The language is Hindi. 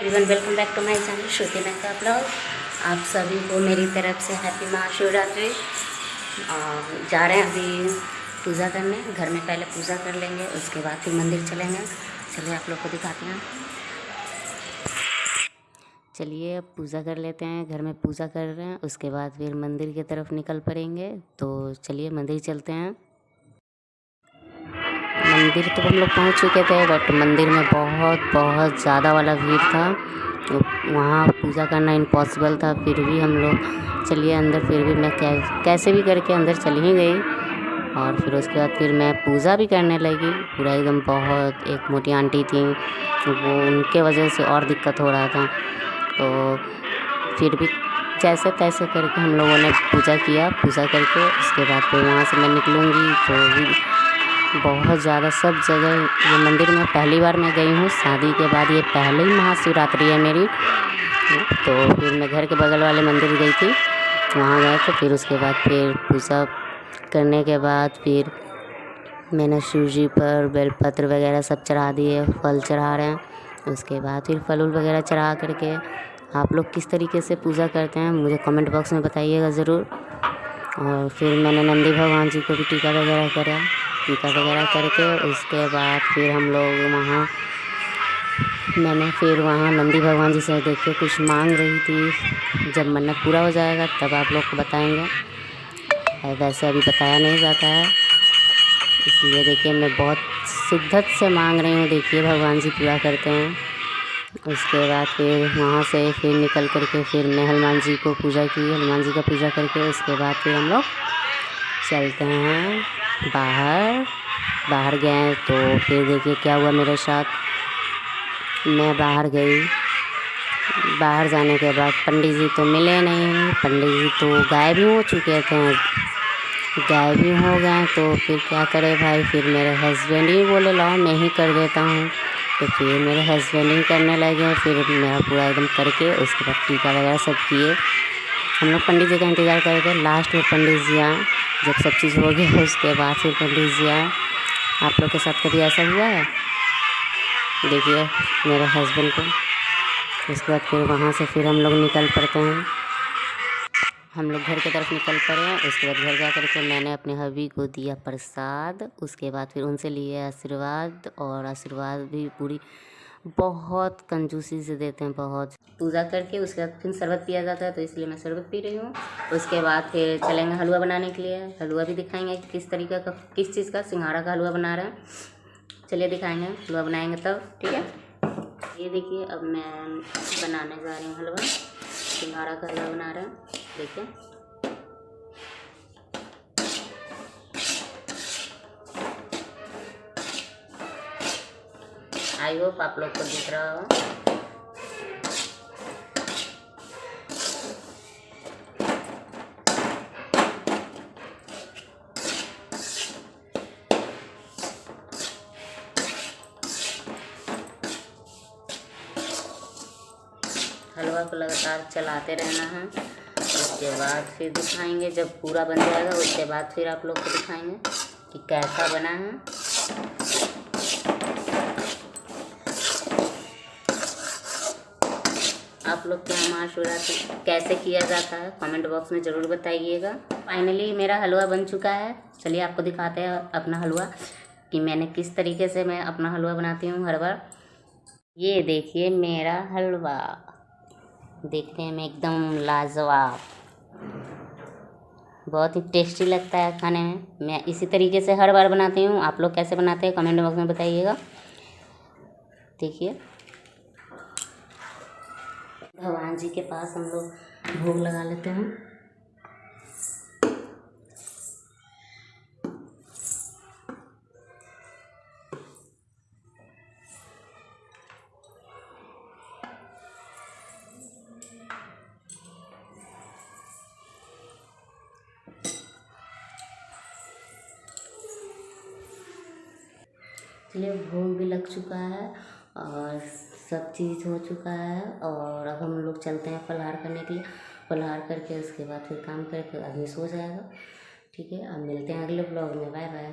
Everyone welcome back to my channel Shruti Mehta blog. आप सभी को मेरी तरफ से हैप्पी महाशिवरात्रि। जा रहे हैं अभी पूजा करने। घर में पहले पूजा कर लेंगे, उसके बाद फिर मंदिर चलेंगे। चलिए आप लोग को दिखाते हैं। चलिए अब पूजा कर लेते हैं। घर में पूजा कर रहे हैं, उसके बाद फिर मंदिर की तरफ निकल पड़ेंगे। तो चलिए मंदिर चलते हैं। मंदिर तो हम लोग पहुंच चुके थे, बट मंदिर में बहुत ज़्यादा वाला भीड़ था, तो वहाँ पूजा करना इम्पॉसिबल था। फिर भी हम लोग चलिए अंदर, फिर भी मैं कैसे भी करके अंदर चली ही गई। और फिर उसके बाद फिर मैं पूजा भी करने लगी। पूरा एकदम बहुत एक मोटी आंटी थी, वो उनके वजह से और दिक्कत हो रहा था। तो फिर भी जैसे तैसे करके हम लोगों ने पूजा किया। पूजा करके उसके बाद फिर वहाँ से मैं निकलूँगी। तो भी बहुत ज़्यादा सब जगह ये मंदिर में पहली बार मैं गई हूँ। शादी के बाद ये पहले ही महाशिवरात्रि है मेरी। तो फिर मैं घर के बगल वाले मंदिर गई थी, वहाँ गए थे। फिर उसके बाद फिर पूजा करने के बाद फिर मैंने शिव जी पर बेलपत्र वगैरह सब चढ़ा दिए, फल चढ़ा रहे हैं। उसके बाद फिर फल उल वगैरह चढ़ा करके आप लोग किस तरीके से पूजा करते हैं मुझे कमेंट बॉक्स में बताइएगा ज़रूर। और फिर मैंने नंदी भगवान जी को भी टीका वगैरह करा, टीका वगैरह करके उसके बाद फिर हम लोग मैंने फिर वहाँ नंदी भगवान जी से देखिए कुछ मांग रही थी। जब मन्नत पूरा हो जाएगा तब आप लोग को बताएंगे, वैसे अभी बताया नहीं जाता है। इसलिए देखिए मैं बहुत शिद्दत से मांग रही हूँ। देखिए भगवान जी पूरा करते हैं। उसके बाद फिर वहाँ से फिर निकल करके फिर मैं हनुमान जी को पूजा की, हनुमान जी का पूजा करके उसके बाद फिर हम लोग चलते हैं बाहर गए। तो फिर देखिए क्या हुआ मेरे साथ। मैं बाहर गई, बाहर जाने के बाद पंडित जी तो मिले नहीं। पंडित जी तो गायब ही हो चुके थे, गायब ही हो गए। तो फिर क्या करे भाई, फिर मेरे हस्बैंड ही बोले लाओ मैं ही कर देता हूँ। तो फिर मेरे हस्बैंड ही करने लगे। फिर मेरा पूरा एकदम करके उसके बाद टीका वगैरह सब किए। हम लोग पंडित जी का इंतज़ार कर रहे थे। लास्ट में पंडित जी आए, जब सब चीज़ हो गया उसके बाद फिर पंडित जी आए। आप लोग के साथ कभी ऐसा हुआ है? देखिए मेरे हस्बैंड को। उसके बाद फिर वहाँ से फिर हम लोग निकल पड़ते हैं। हम लोग घर की तरफ निकल पड़े। उसके बाद घर जा कर के मैंने अपने हबी को दिया प्रसाद। उसके बाद फिर उनसे लिए आशीर्वाद, और आशीर्वाद भी पूरी बहुत कंजूसी से देते हैं। बहुत पूजा करके उसके बाद फिर शरबत पिया जाता है, तो इसलिए मैं शरबत पी रही हूँ। उसके बाद फिर चलेंगे हलवा बनाने के लिए। हलवा भी दिखाएंगे किस तरीके का, किस चीज़ का, सिंघाड़ा का हलवा बना रहे हैं। चलिए दिखाएंगे, हलवा बनाएंगे तब, ठीक है। ये देखिए अब मैं बनाने जा रही हूँ हलवा, सिंघाड़ा का हलवा बना रहे हैं। देखिए आई होप आप लोग को दिख रहा हो। हलवा को लगातार चलाते रहना है। उसके बाद फिर दिखाएंगे जब पूरा बन जाएगा, उसके बाद फिर आप लोग को दिखाएंगे कि कैसा बना है। आप लोग के यहाँ महाशिवरात्रि कैसे किया जाता है कमेंट बॉक्स में ज़रूर बताइएगा। फाइनली मेरा हलवा बन चुका है। चलिए आपको दिखाते हैं अपना हलवा कि मैंने किस तरीके से मैं अपना हलवा बनाती हूँ हर बार। ये देखिए मेरा हलवा, देखने में एकदम लाजवाब, बहुत ही टेस्टी लगता है खाने में। मैं इसी तरीके से हर बार बनाती हूँ। आप लोग कैसे बनाते हैं कमेंट बॉक्स में बताइएगा। देखिए भगवान जी के पास हम लोग भोग लगा लेते हैं। चलिए भोग भी लग चुका है और सब चीज़ हो चुका है। और अब हम लोग चलते हैं फलाहार करने के लिए। फलाहार करके उसके बाद फिर काम करके आदमी सो जाएगा। ठीक है, अब मिलते हैं अगले ब्लॉग में। Bye bye.